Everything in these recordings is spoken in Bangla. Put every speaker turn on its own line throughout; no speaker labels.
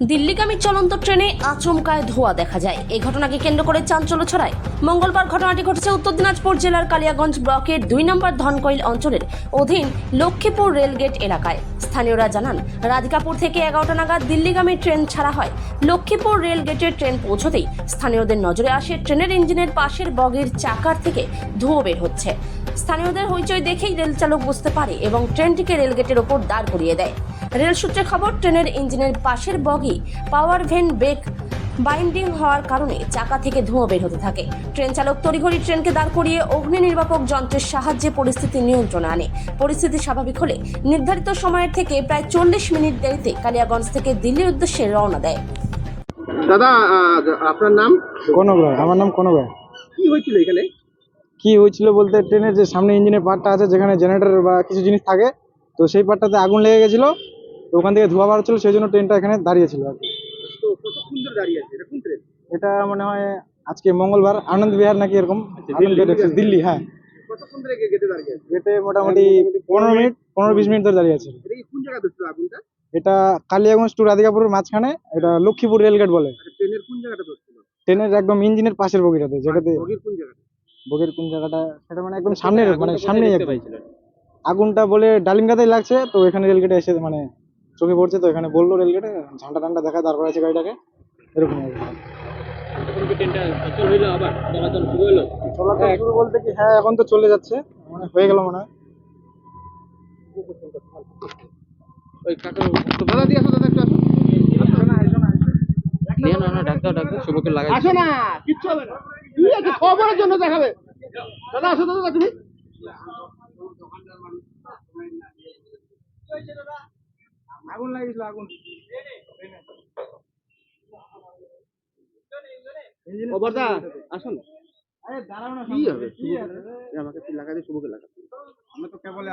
দিল্লিগামী চলন্ত ট্রেনে আচমকায় ধোঁয়া দেখা যায়। এই ঘটনাকে কেন্দ্র করে চাঞ্চল্য ছড়ায়। মঙ্গলবার ঘটনাটি ঘটেছে উত্তর দিনাজপুর জেলার কালিয়াগঞ্জ ব্লকের 2 নম্বর ধনকৈল অঞ্চলের অধীন লক্ষ্মীপুর রেলগেট এলাকায়। স্থানীয়রা জানান, রাধিকাপুর থেকে 11টা নাগাদ দিল্লিগামী ট্রেন ছাড়া হয়। লক্ষ্মীপুর রেলগেটের ট্রেন পৌঁছতেই স্থানীয়দের নজরে আসে ট্রেনের ইঞ্জিনের পাশের বগির চাকার থেকে ধোঁয়া বের হচ্ছে। স্থানীয়দের হইচই দেখেই রেল চালক বুঝতে পারে এবং ট্রেনটিকে রেলগেটের ওপর দাঁড় করিয়ে দেয়। রেল সূত্রে খবর, ট্রেনের ইঞ্জিনের পাশের বগি পাওয়ার ভেন ব্রেক বাইন্ডিং হওয়ার কারণে চাকা থেকে ধোঁয়া বের হতে থাকে। ট্রেন চালক তড়িঘড়ি ট্রেনকে দাঁড় করিয়ে অগ্নি নির্বাপক যন্ত্রের সাহায্যে পরিস্থিতি নিয়ন্ত্রণে আনে। পরিস্থিতি স্বাভাবিক হলে নির্ধারিত সময়ের থেকে প্রায় 40 মিনিট দেরিতে কালিয়াগঞ্জ থেকে দিল্লির উদ্দেশ্যে রওনা দেয়।
দাদা, আপনার নাম?
কনক রায়। আমার নাম কনক রায়।
কি হয়েছিল এখানে?
কি হয়েছিল বলতে, ট্রেনের যে সামনে ইঞ্জিনের পার্টটা আছে, যেখানে জেনারেটর বা কিছু জিনিস থাকে, তো সেই পার্টটাতে আগুন লেগে গেছিল। তো ওখান থেকে ধোঁয়া বার হচ্ছিল, সেই জন্য ট্রেনটা এখানে দাঁড়িয়েছিল আর কি।
তো কতক্ষণ ধরে দাঁড়িয়ে আছে? এটা কোন ট্রেন?
এটা মনে হয় আজকে মঙ্গলবার, আনন্দ বিহার নাকি এরকম। আনন্দ বিহার এক্সপ্রেস, দিল্লি। হ্যাঁ,
কতক্ষণ ধরে গেটে দাঁড়িয়ে আছে?
গেটে মোটামুটি 15-20 মিনিট ধরে দাঁড়িয়ে আছে।
এটা কি কোন জায়গা ধরছিল আগুনটা?
এটা কালিয়াগঞ্জ টু রাধিকাপুরের মাঝখানে, এটা লক্ষ্মীপুর রেলগেট বলে।
ট্রেনের কোন জায়গাটা ধরছিল?
ট্রেনের একদম ইঞ্জিনের পাশের বগিটাতে, যেটাতে
বগির কোন জায়গাটা?
বগির কোন জায়গাটা সেটা মানে একদম সামনের, মানে সামনেই একদম আগুনটা বলে ডালিমগাতেই লাগছে। তো এখানে রেলগেটে এসে মানে চোখে পড়ছে, তো এখানে বললো রেলগেটে ঝান্ডা টান্ডা দেখা দাঁড় করা আছে গাড়িটাকে, এরকম আর কি। চলাচল শুরু বলতে কি, হ্যাঁ এখন তো চলে যাচ্ছে, মানে হয়ে গেল মনে হয়।
ওই কাকা তো দাদা দিয়ে আসো, দাদা একটু আসো। ডাক্তার শুভকে লাগাই আসো না, কিচ্ছু হবে না। ঠিক আছে, খবরের জন্য দেখাবে। দাদা আসো, দাদা তুমি
আগুন লাগিয়েছিল, আগুন।
খবরদা আসো না।
আরে দাঁড়াও না,
কি হবে? আমাকে তুই লাগাই দে, শুভকে লাগা।
আমরা তো কেবল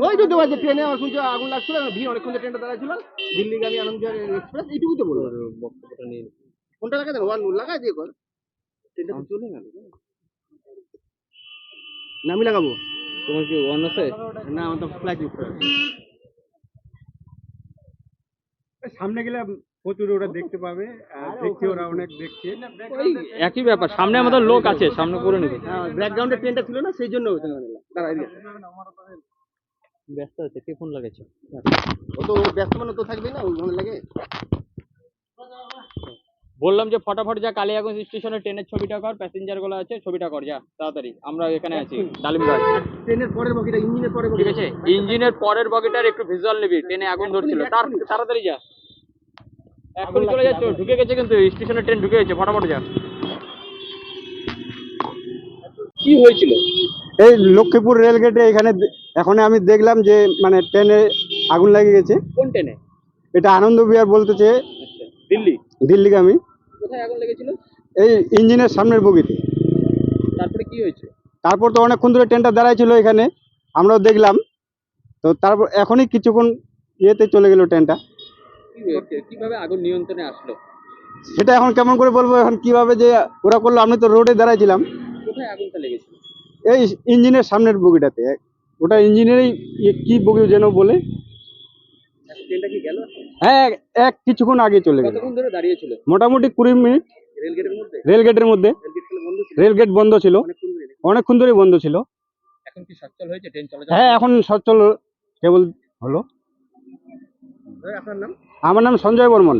ওই তো দেওয়া যে ট্রেনে আমার শুনছি আগুন লাগছিল, ভিড় অনেকক্ষণ ট্রেনটা দাঁড়ায় ছিল, দিল্লিগামী আনন্দ বিহার এক্সপ্রেস, এইটুকুই তো বলবো। বক্তব্যটা নিয়ে কোনটা লাগাই দেন? ওয়ান লাগাই দিয়ে কর, ট্রেনটা তো চলে গেল। না আমি লাগাবো। তোমার কি ওয়ান আছে? না, আমার তো ফ্লাইট ইউজ করা।
সামনে গেলে প্রচুর ওরা দেখতে পাবে, আর দেখছে ওরা অনেক দেখছে।
ওই একই ব্যাপার, সামনে আমাদের লোক আছে, সামনে করে নিবে।
হ্যাঁ, ব্যাকগ্রাউন্ডে ট্রেনটা ছিল না, সেই জন্য দাঁড়াই দিয়ে।
ব্যস্ত আছে, কে ফোন লাগাইছে?
ও তো ব্যস্ত মানে তো থাকবেই না, ওই ভালো লাগে।
বললাম যে ফটাফট যা কালিয়াগঞ্জ স্টেশনে ট্রেনের ছবিটা কর, প্যাসেঞ্জার গুলো আছে ছবিটা কর, যা তাড়াতাড়ি। আমরা এখানে আছি ডালিমগঞ্জ।
ট্রেনের পরের বগিটা, ইঞ্জিনের পরের
ঠিক আছে, ইঞ্জিনের পরের বগিটার একটু ভিজুয়াল নিবি, ট্রেনে আগুন ধরছিল। তাড়াতাড়ি যা, এখনই চলে যাচ্ছে। ঢুকে গেছে কিন্তু স্টেশনে, ট্রেন ঢুকে গেছে, ফটাফট যা। কি হয়েছিল?
এই লক্ষ্মীপুর রেলগেটে এখানে এখন আমি দেখলাম যে মানে ট্রেনে আগুন লেগে গেছে।
কোন ট্রেনে?
এটা আনন্দ বিহার বলতেছে,
আচ্ছা, দিল্লি।
দিল্লিগামী।
কোথায় আগুন লেগেছিল?
এই ইঞ্জিনের সামনের বগিতে।
তারপরে কি হয়েছে?
তারপর তো অনেকক্ষণ ধরে ট্রেনটা দাঁড়াই ছিল এখানে, আমরাও দেখলাম। তো তারপর এখনই কিছুক্ষণ ইয়েতে চলে গেল ট্রেনটা।
কিভাবে আগুন নিয়ন্ত্রণে আসলো?
সেটা এখন কেমন করে বলবো, এখন কিভাবে যে ওরা করলো, আমি তো রোডে দাঁড়াইছিলাম।
কোথায় আগুনটা লেগেছিল?
এই ইঞ্জিনের সামনের বগিটাতে, ওটা ইঞ্জিনেরই কি বগি যেন বলে।
ট্রেনটা কি গেল?
হ্যাঁ, এক কিছুক্ষণ আগে চলে গেল।
কতক্ষণ ধরে দাঁড়িয়েছিল?
মোটামুটি 20 মিনিট।
রেলগেটের মধ্যে?
রেলগেটের মধ্যে। রেলগেট বন্ধ ছিল, অনেকক্ষণ ধরে বন্ধ ছিল।
এখন কি সচল হয়েছে ট্রেন চলাচল?
হ্যাঁ, এখন সচল কেবল হলো।
আপনার নাম?
আমার নাম সঞ্জয় বর্মন।